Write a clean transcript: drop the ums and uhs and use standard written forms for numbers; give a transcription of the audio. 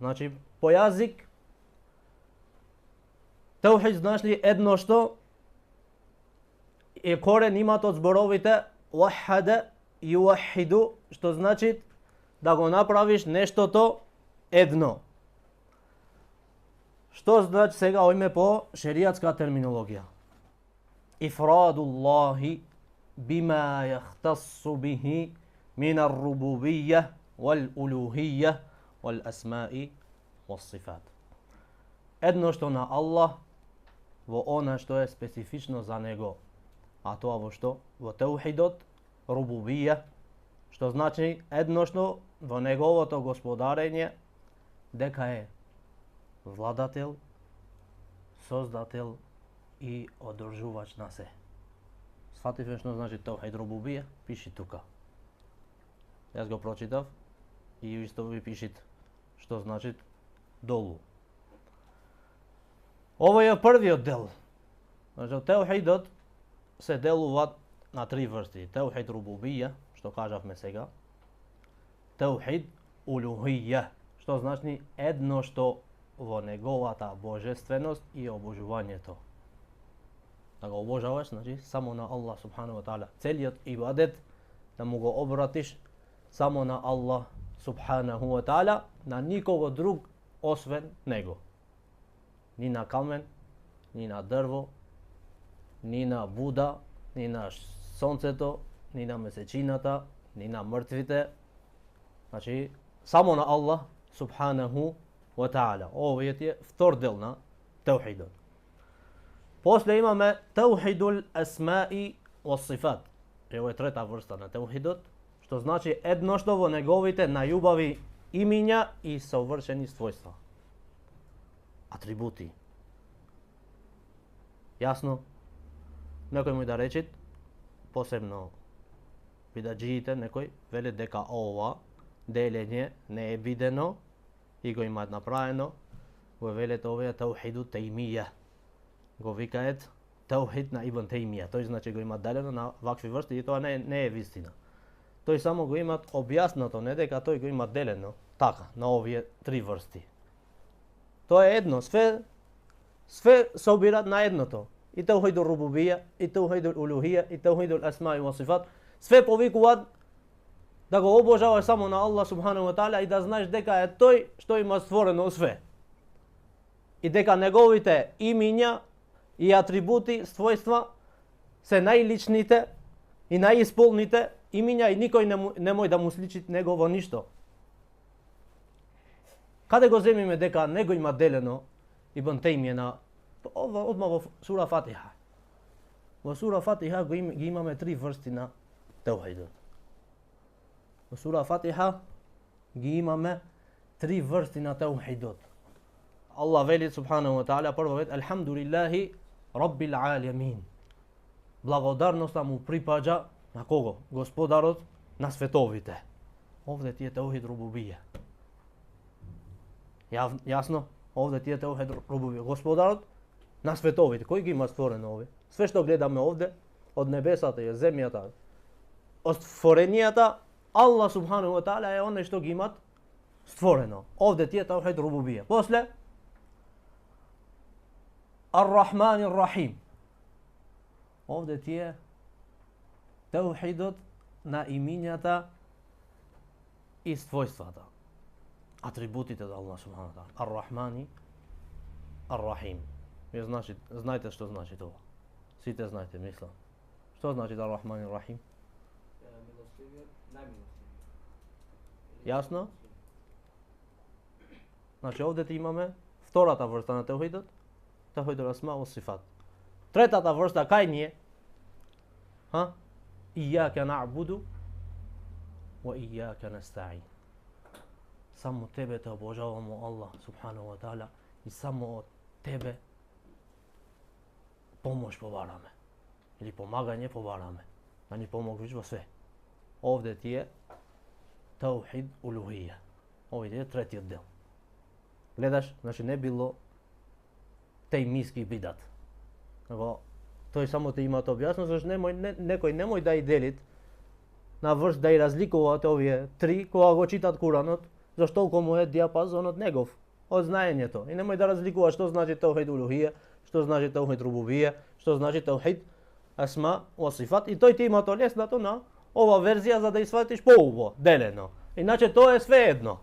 Znači, po jazik, tauhid znači едно што е корен имат од зборовите вахада и ювахиду, што значи да го направиш нештото едно. Што значи сега ојме по шеријатска терминологија? Ифрадуллахи бима јахтасу бихи мин ар-рубубијја вал-улухијја вал-асмаи вал-сифат. Едно што на Аллах во она што е специфично за него. А тоа во што? Во таухидот, рубубија, што значи едно што во неговото господарење дека е владател, создател и одржувач на се. Сфативме што значи таухид рубубија? Пиши тука. Јас го прочитав и исто ви пишите што значи долу. Овој е првиот дел. Значи, таухидот се делуваат на три врсти. Таухид рубубија, што кажавме сега. Таухид улухијја, што значи едно што во неговата божественост и обожувањето. Да го обожаваш, значи само на Аллах субхану ва таала. Целиот ибадет да му го обратиш само на Аллах субханаху ва таала, на никого друг освен него. Ни на камен, ни на дрво, ни на Буда, ни на сонцето, ни на месечината, ни на мртвите. Значи, само на Аллах субханаху ва таала. Овој е втор дел на таухидот. После имаме таухидул асмаи ва сифат. Ево е трета врста на таухидот, што значи едно што во неговите најубави имиња и совршени својства. Атрибути. Јасно? Некој му да рече, посебно бидаџиите, некој веле дека ова делење не е видено и го имаат направено, го велет овие таухиду таимија. Го викаат таухид на Ибн Таимија. Тој значи го имаат делено на вакви врсти и тоа не е вистина. Тој само го имаат објаснато, не дека тој го има делено така на овие три врсти. Тоа е едно, све собират на едното. И таухидул рубубија, и таухидул улухија, и таухидул асмаи ва сифат, све повикуваат да го обожаваш само на Аллах субхану ва таала и да знаеш дека е тој што има створено све. И дека неговите имиња и атрибути, својства се најличните и најисполните имиња и никој немој да му сличи него во ништо. Каде го земиме дека него има делено Ибн Таимија на одма во сура Фатиха. Во сура Фатиха ги имаме три врсти на таухидот. Во сура Фатиха ги имаме три врсти на таухидот. Аллах вели субхану ва таала прво вели елхамдулиллахи раббил алемин. Благодарноста му припаѓа на кого? Господарот на световите. Овде ти е таухид рубубија. Јасно? Овде ти е таухид рубубија. Господарот на световите. Кој ги има створено овие? Све што гледаме овде, од небесата и земјата, од створенијата, Аллах субхану ва таала е оној што ги имат створено. Овде ти е таухид рубубија. После Ар-Рахман Ар-Рахим. Овде ти е таухидот на имињата и својствата. Атрибутите од Аллах субхану ва таала. Ар-Рахмани Ар-Рахим. Вие знаете што значи тоа. Сите знаете, мислам. Што значи Ар-Рахмани Ар-Рахим? Милостивиот, најмилостивиот. Јасно? Значи овде ти имаме втората врста на таухидот, таухидул асма ва сифат. Третата врста кај ни е? Ијака на'буду ва ијака настаин. Само тебе те обожавамо, Аллах субхану ва таала, и само од тебе помош побараме. Или помагање побараме. Да ни помогнеш во све. Овде ти е таухид улухија. Овде е третиот дел. Гледаш, значи не било таимиски бидат. Него тој само те имаат објасно, зашто некој немој да и делит на врст да и разликуваат овие три, кога го читат Куранот, Zašto toliko mu je dijapazon od njegov, od znanja to. I nemoj da razlikuješ što znači tauhid uluhije, što znači tauhid rububije, što znači tauhid asma wa sifat. I to i ti ima to ljesnato na ova verzija za da ih shvatiš po ovo, deleno. Inače to je sve jedno.